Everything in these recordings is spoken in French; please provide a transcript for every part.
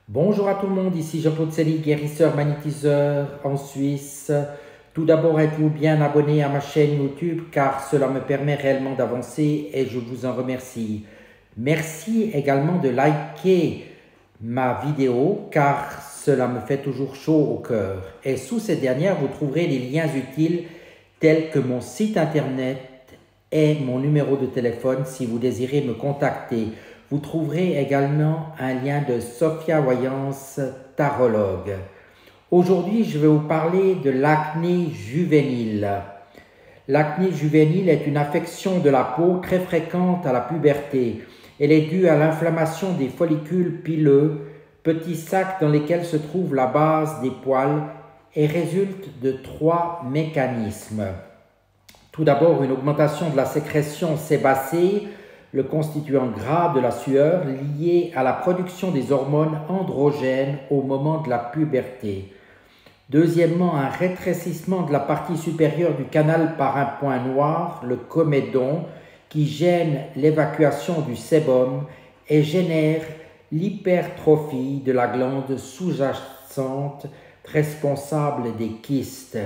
Bonjour à tout le monde, ici Jean-Claude Sely, guérisseur magnétiseur en Suisse. Tout d'abord, êtes-vous bien abonné à ma chaîne YouTube car cela me permet réellement d'avancer et je vous en remercie. Merci également de liker ma vidéo car cela me fait toujours chaud au cœur. Et sous cette dernière, vous trouverez les liens utiles tels que mon site internet et mon numéro de téléphone si vous désirez me contacter. Vous trouverez également un lien de Sophia Voyance Tarologue. Aujourd'hui, je vais vous parler de l'acné juvénile. L'acné juvénile est une affection de la peau très fréquente à la puberté. Elle est due à l'inflammation des follicules pileux, petits sacs dans lesquels se trouve la base des poils, et résulte de trois mécanismes. Tout d'abord, une augmentation de la sécrétion sébacée, le constituant gras de la sueur lié à la production des hormones androgènes au moment de la puberté. Deuxièmement, un rétrécissement de la partie supérieure du canal par un point noir, le comédon, qui gêne l'évacuation du sébum et génère l'hypertrophie de la glande sous-jacente responsable des kystes.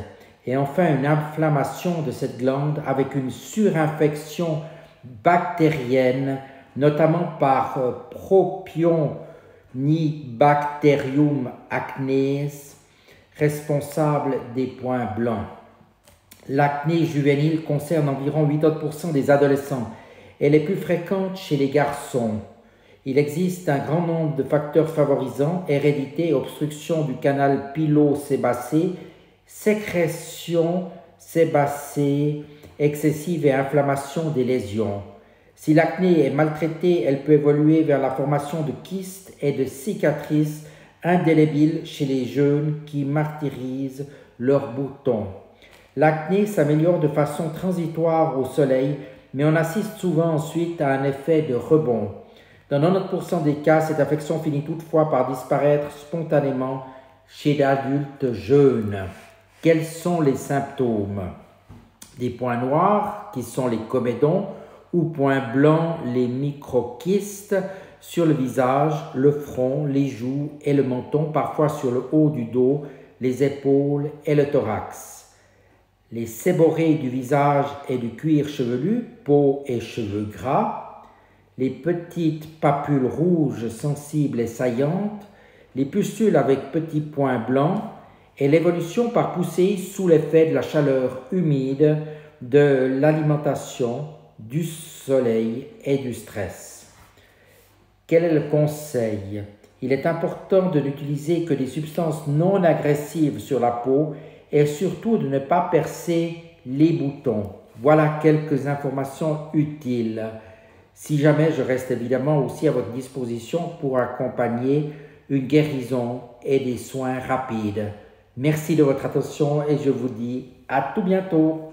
Et enfin, une inflammation de cette glande avec une surinfection bactérienne, notamment par Propionibacterium acnes, responsable des points blancs. L'acné juvénile concerne environ 80% des adolescents. Elle est plus fréquente chez les garçons. Il existe un grand nombre de facteurs favorisants: hérédité, obstruction du canal pilo-sébacé, sécrétion sébacée excessive et inflammation des lésions. Si l'acné est maltraitée, elle peut évoluer vers la formation de kystes et de cicatrices indélébiles chez les jeunes qui martyrisent leurs boutons. L'acné s'améliore de façon transitoire au soleil, mais on assiste souvent ensuite à un effet de rebond. Dans 90% des cas, cette affection finit toutefois par disparaître spontanément chez d'adultes jeunes. Quels sont les symptômes? Des points noirs, qui sont les comédons, ou points blancs, les microkystes, sur le visage, le front, les joues et le menton, parfois sur le haut du dos, les épaules et le thorax. Les séborrhées du visage et du cuir chevelu, peau et cheveux gras, les petites papules rouges sensibles et saillantes, les pustules avec petits points blancs, et l'évolution par poussée sous l'effet de la chaleur humide, de l'alimentation, du soleil et du stress. Quel est le conseil? Il est important de n'utiliser que des substances non agressives sur la peau et surtout de ne pas percer les boutons. Voilà quelques informations utiles. Si jamais, je reste évidemment aussi à votre disposition pour accompagner une guérison et des soins rapides. Merci de votre attention et je vous dis à tout bientôt.